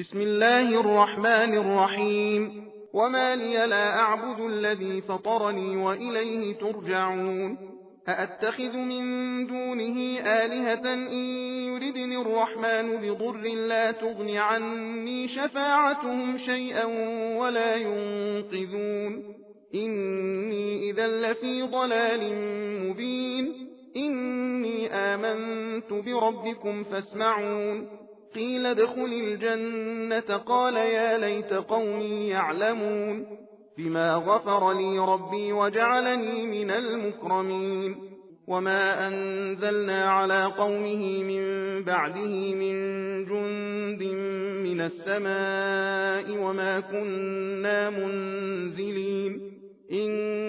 بسم الله الرحمن الرحيم وما لي لا أعبد الذي فطرني وإليه ترجعون أأتخذ من دونه آلهة إن يردني الرحمن بضر لا تغن عني شفاعتهم شيئا ولا ينقذون إني إذا لفي ضلال مبين إني آمنت بربكم فاسمعون قيل ادخل الجنة قال يا ليت قومي يعلمون بما غفر لي ربي وجعلني من المكرمين وما أنزلنا على قومه من بعده من جند من السماء وما كنا منزلين إن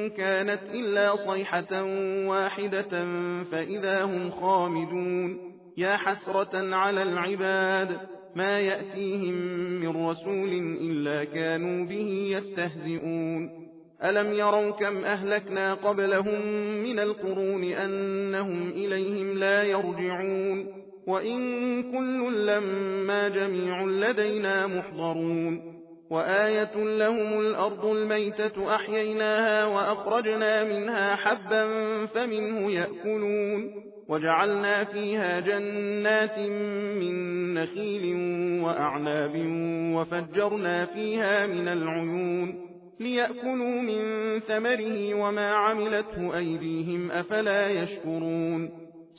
كانت إلا صيحة واحدة فإذا هم خامدون يا حسرة على العباد ما يأتيهم من رسول إلا كانوا به يستهزئون ألم يروا كم أهلكنا قبلهم من القرون أنهم إليهم لا يرجعون وإن كل لما جميع لدينا محضرون وآية لهم الأرض الميتة أحييناها وأخرجنا منها حبا فمنه يأكلون وجعلنا فيها جنات من نخيل وأعناب وفجرنا فيها من العيون ليأكلوا من ثمره وما عملته أيديهم أفلا يشكرون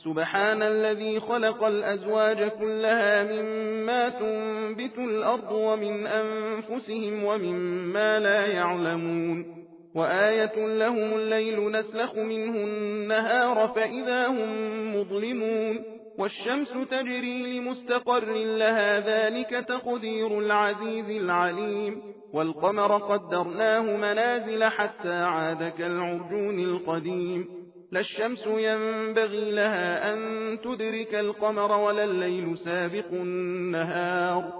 سبحان الذي خلق الأزواج كلها مما تنبت الأرض ومن أنفسهم ومما لا يعلمون وآية لهم الليل نسلخ منه النهار فإذا هم مظلمون والشمس تجري لمستقر لها ذلك تقدير العزيز العليم والقمر قدرناه منازل حتى عاد كالعرجون القديم لا الشمس ينبغي لها أن تدرك القمر ولا الليل سابق النهار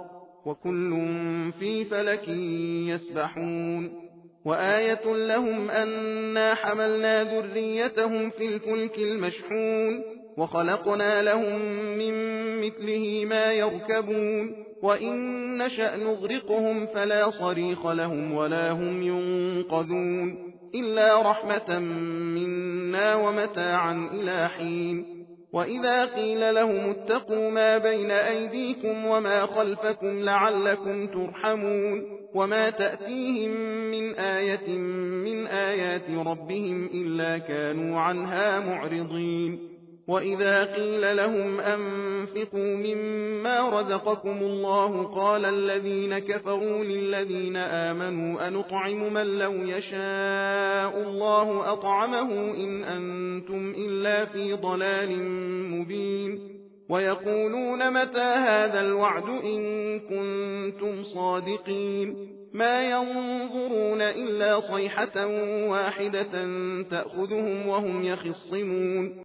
وكل في فلك يسبحون وآية لهم أنا حملنا ذريتهم في الفلك المشحون وخلقنا لهم من مثله ما يركبون وإن نشأ نغرقهم فلا صريخ لهم ولا هم ينقذون إلا رحمة منا ومتاعا إلى حين وإذا قيل لهم اتقوا ما بين أيديكم وما خلفكم لعلكم ترحمون وما تأتيهم من آية من آيات ربهم إلا كانوا عنها معرضين وإذا قيل لهم أنفقوا مما رزقكم الله قال الذين كفروا للذين آمنوا أنطعم من لو يشاء الله أطعمه إن أنتم إلا في ضلال مبين ويقولون متى هذا الوعد إن كنتم صادقين ما ينظرون إلا صيحة واحدة تأخذهم وهم يخصمون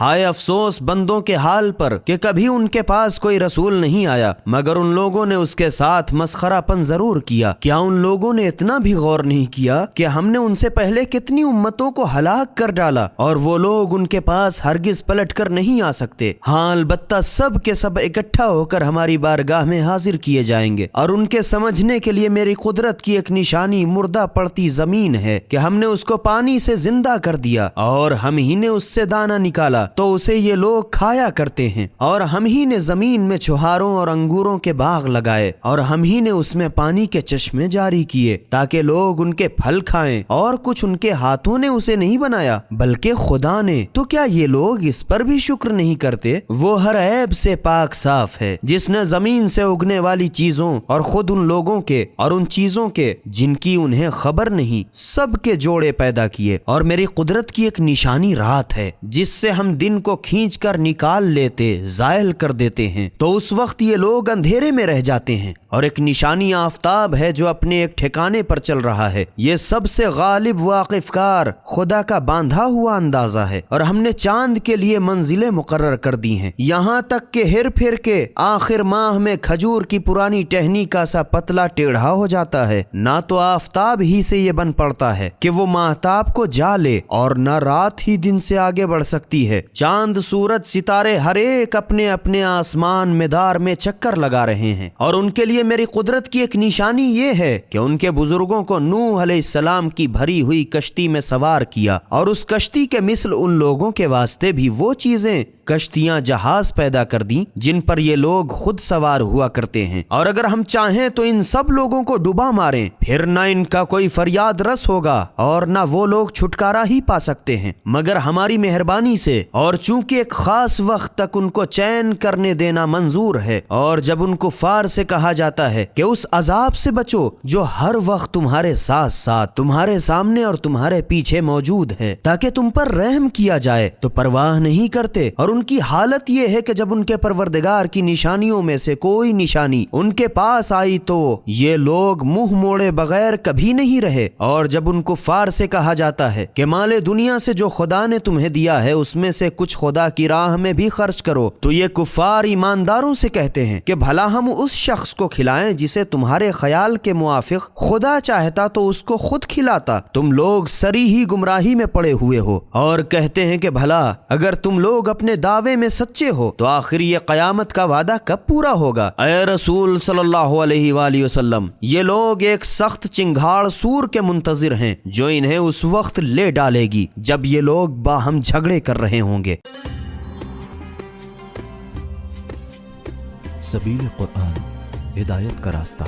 ہائے افسوس بندوں کے حال پر کہ کبھی ان کے پاس کوئی رسول نہیں آیا مگر ان لوگوں نے اس کے ساتھ مسخرہ پن ضرور کیا۔ کیا ان لوگوں نے اتنا بھی غور نہیں کیا کہ ہم نے ان سے پہلے کتنی امتوں کو ہلاک کر ڈالا اور وہ لوگ ان کے پاس ہرگز پلٹ کر نہیں آ سکتے؟ ہاں البتہ سب کے سب اکٹھا ہو کر ہماری بارگاہ میں حاضر کیے جائیں گے، اور ان کے سمجھنے کے لیے میری قدرت کی ایک نشانی مردہ پڑتی زمین ہے کہ ہم نے اس کو پانی سے زندہ کر دیا اور ہم ہی نے اس سے دانہ نکالا تو اسے یہ لوگ کھایا کرتے ہیں، اور ہم ہی نے زمین میں چھہاروں اور انگوروں کے باغ لگائے، اور ہم ہی نے اس میں پانی کے چشمے جاری کیے تاکہ لوگ ان کے پھل کھائیں، اور کچھ ان کے ہاتھوں نے اسے نہیں بنایا بلکہ خدا نے۔ تو کیا یہ لوگ اس پر بھی شکر نہیں کرتے؟ وہ ہر عیب سے پاک صاف ہے جس نے زمین سے اگنے والی چیزوں اور خود ان لوگوں کے اور ان چیزوں کے جن کی انہیں خبر نہیں سب کے جوڑے پیدا کیے، اور میری قدرت کی ایک نشانی رات ہے جس سے ہم دن کو کھینچ کر نکال لیتے زائل کر دیتے ہیں، تو اس وقت یہ لوگ اندھیرے میں رہ جاتے ہیں، اور ایک نشانی آفتاب ہے جو اپنے ایک ٹھکانے پر چل رہا ہے۔ یہ سب سے غالب واقف کار خدا کا باندھا ہوا اندازہ ہے، اور ہم نے چاند کے لیے منزلیں مقرر کر دی ہیں، یہاں تک کہ ہر پھر کے آخر ماہ میں کھجور کی پرانی ٹہنی کا سا پتلا ٹیڑھا ہو جاتا ہے۔ نہ تو آفتاب ہی سے یہ بن پڑتا ہے کہ وہ ماہتاب کو جا لے، اور نہ رات ہی دن سے آگے بڑھ سکتی ہے۔ چاند سورج ستارے ہر ایک اپنے اپنے آسمان مدار میں چکر لگا رہے ہیں، اور ان کے لیے میری قدرت کی ایک نشانی یہ ہے کہ ان کے بزرگوں کو نوح علیہ السلام کی بھری ہوئی کشتی میں سوار کیا، اور اس کشتی کے مثل ان لوگوں کے واسطے بھی وہ چیزیں کشتیاں جہاز پیدا کر دیں جن پر یہ لوگ خود سوار ہوا کرتے ہیں، اور اگر ہم چاہیں تو ان سب لوگوں کو ڈبا ماریں، پھر نہ ان کا کوئی فریاد رس ہوگا اور نہ وہ لوگ چھٹکارا ہی پا سکتے ہیں مگر ہماری مہربانی سے، اور چونکہ ایک خاص وقت تک ان کو چین کرنے دینا منظور ہے۔ اور جب ان کفار سے کہا جاتا ہے کہ اس عذاب سے بچو جو ہر وقت تمہارے ساتھ ساتھ تمہارے سامنے اور تمہارے پیچھے موجود ہے تاکہ تم پر رحم کیا جائے، تو پرواہ نہیں کرتے، اور ان کی حالت یہ ہے کہ جب ان کے پروردگار کی نشانیوں میں سے کوئی نشانی ان کے پاس آئی تو یہ لوگ منہ موڑے بغیر کبھی نہیں رہے۔ اور جب ان کفار سے کہا جاتا ہے کہ مال دنیا سے جو خدا نے تمہیں دیا ہے اس میں سے کچھ خدا کی راہ میں بھی خرچ کرو، تو یہ کفار ایمانداروں سے کہتے ہیں کہ بھلا ہم اس شخص کو کھلائیں جسے تمہارے خیال کے موافق خدا چاہتا تو اس کو خود کھلاتا، تم لوگ سری ہی گمراہی میں پڑے ہوئے ہو۔ اور کہتے ہیں کہ بھلا اگر تم لوگ اپنے دعوے میں سچے ہو تو آخر یہ قیامت کا وعدہ کب پورا ہوگا؟ اے رسول صلی اللہ علیہ وآلہ وسلم، یہ لوگ ایک سخت چنگھاڑ سور کے منتظر ہیں جو انہیں اس وقت لے ڈالے گی جب یہ لوگ باہم جھگڑے کر رہے ہوں گے۔ سبیل قرآن، ہدایت کا راستہ۔